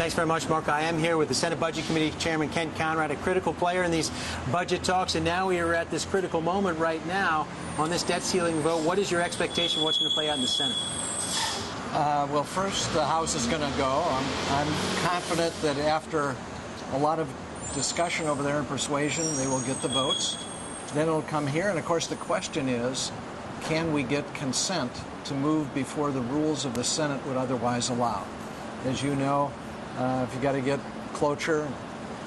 Thanks very much, Mark. I am here with the Senate Budget Committee Chairman Ken Conrad, a critical player in these budget talks, and now we are at this critical moment right now on this debt ceiling vote. What is your expectation? What's going to play out in the Senate? Well, first, the House is going to go. I'm confident that after a lot of discussion over there and persuasion, they will get the votes. Then it'll come here, and of course the question is, can we get consent to move before the rules of the Senate would otherwise allow? As you know, if you got to get cloture,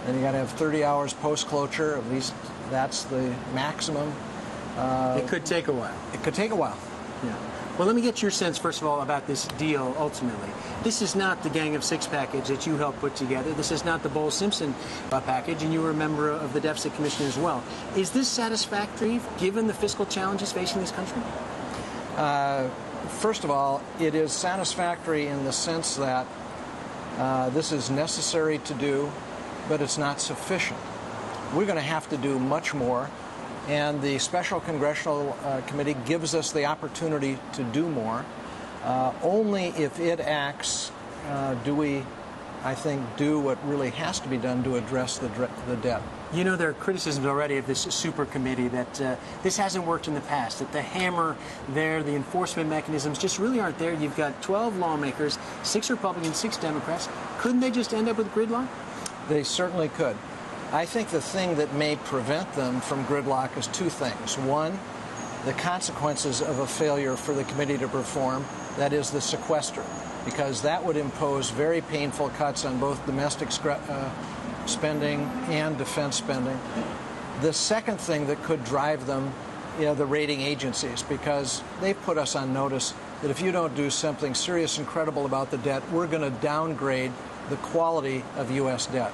then you got to have 30 hours post-cloture. At least that's the maximum. It could take a while. It could take a while. Yeah. Well, let me get your sense, first of all, about this deal ultimately. This is not the Gang of Six package that you helped put together. This is not the Bowles-Simpson package, and you were a member of the Deficit Commission as well. Is this satisfactory given the fiscal challenges facing this country? First of all, it is satisfactory in the sense that this is necessary to do, but it's not sufficient. We're going to have to do much more. And the Special Congressional Committee gives us the opportunity to do more. Only if it acts do we, I think, do what really has to be done to address the debt. You know, there are criticisms already of this super committee that this hasn't worked in the past, that the hammer there, the enforcement mechanisms just really aren't there. You've got 12 lawmakers, 6 Republicans, 6 Democrats. Couldn't they just end up with gridlock? They certainly could. I think the thing that may prevent them from gridlock is two things. One, the consequences of a failure for the committee to perform, that is the sequester, because that would impose very painful cuts on both domestic spending and defense spending. The second thing that could drive them, the rating agencies, because they've put us on notice that if you don't do something serious and credible about the debt, we're going to downgrade the quality of U.S. debt.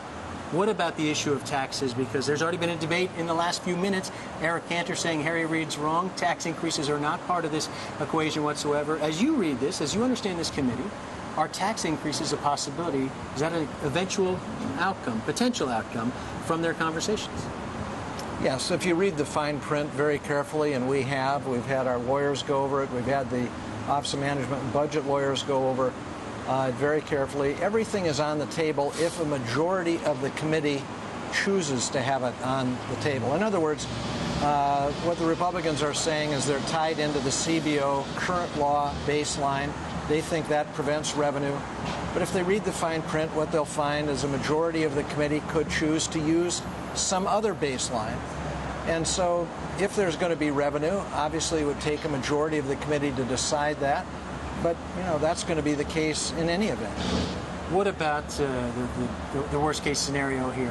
What about the issue of taxes? Because there's already been a debate in the last few minutes. Eric Cantor saying Harry Reid's wrong. Tax increases are not part of this equation whatsoever. As you read this, as you understand this committee, are tax increases a possibility? Is that an eventual outcome, potential outcome, from their conversations? Yes, if you read the fine print very carefully, and we've had our lawyers go over it, we've had the Office of Management and Budget lawyers go over very carefully. Everything is on the table if a majority of the committee chooses to have it on the table. In other words, what the Republicans are saying is they're tied into the CBO current law baseline. They think that prevents revenue. But if they read the fine print, what they'll find is a majority of the committee could choose to use some other baseline. And so if there's going to be revenue, obviously it would take a majority of the committee to decide that. But, that's going to be the case in any event. What about the worst-case scenario here?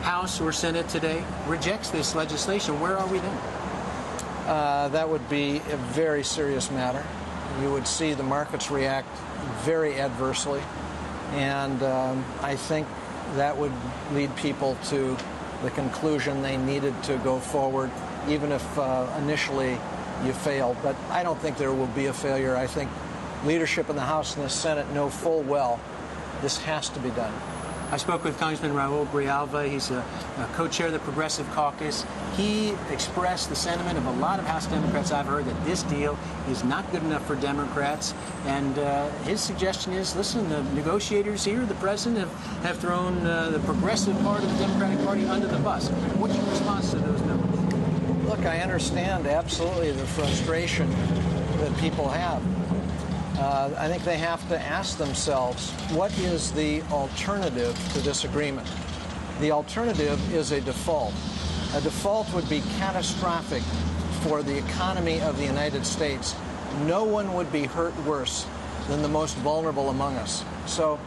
House or Senate today rejects this legislation. Where are we then? That would be a very serious matter. You would see the markets react very adversely. And I think that would lead people to the conclusion they needed to go forward, even if initially you failed. But I don't think there will be a failure. I think leadership in the House and the Senate know full well this has to be done. I spoke with Congressman Raul Grijalva. He's a co-chair of the Progressive Caucus. He expressed the sentiment of a lot of House Democrats I've heard that this deal is not good enough for Democrats. And his suggestion is, listen, the negotiators here, the president, have thrown the progressive part of the Democratic Party under the bus. What's your response to those numbers? Look, I understand absolutely the frustration that people have. I think they have to ask themselves, what is the alternative to this agreement? The alternative is a default. A default would be catastrophic for the economy of the United States. No one would be hurt worse than the most vulnerable among us. So,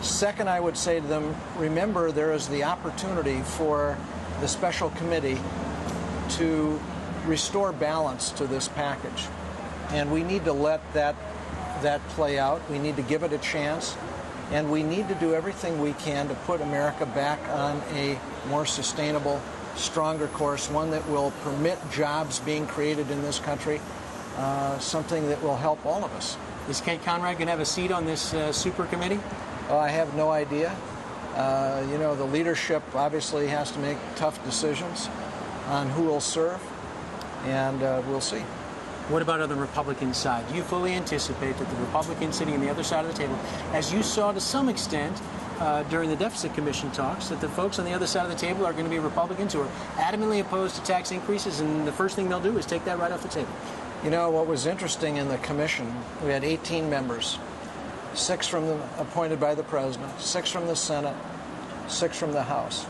second, I would say to them, remember there is the opportunity for the special committee to restore balance to this package. And we need to let that play out. We need to give it a chance. And we need to do everything we can to put America back on a more sustainable, stronger course, one that will permit jobs being created in this country, something that will help all of us. Is Ken Conrad going to have a seat on this super committee? I have no idea. The leadership obviously has to make tough decisions on who will serve, and we'll see. What about on the Republican side? Do you fully anticipate that the Republicans sitting on the other side of the table, as you saw to some extent during the Deficit Commission talks, that the folks on the other side of the table are going to be Republicans who are adamantly opposed to tax increases, and the first thing they'll do is take that right off the table? You know, what was interesting in the commission, we had 18 members, 6 appointed by the president, 6 from the Senate, 6 from the House.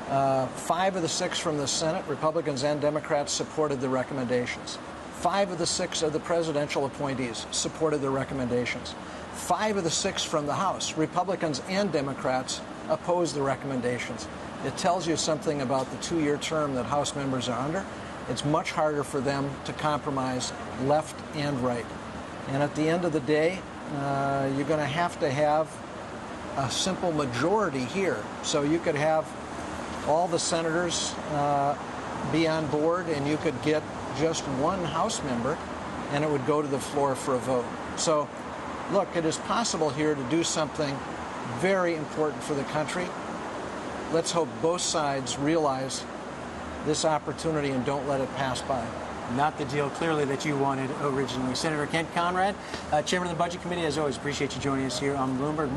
5 of the 6 from the Senate, Republicans and Democrats, supported the recommendations. 5 of the 6 of the presidential appointees supported the recommendations. 5 of the 6 from the House, Republicans and Democrats, opposed the recommendations. It tells you something about the 2-year term that House members are under. It's much harder for them to compromise left and right. And at the end of the day, you're going to have a simple majority here. So you could have all the senators be on board, and you could get just one House member, and it would go to the floor for a vote. So, look, it is possible here to do something very important for the country. Let's hope both sides realize this opportunity and don't let it pass by. Not the deal, clearly, that you wanted originally. Senator Kent Conrad, Chairman of the Budget Committee, as always, appreciate you joining us here on Bloomberg.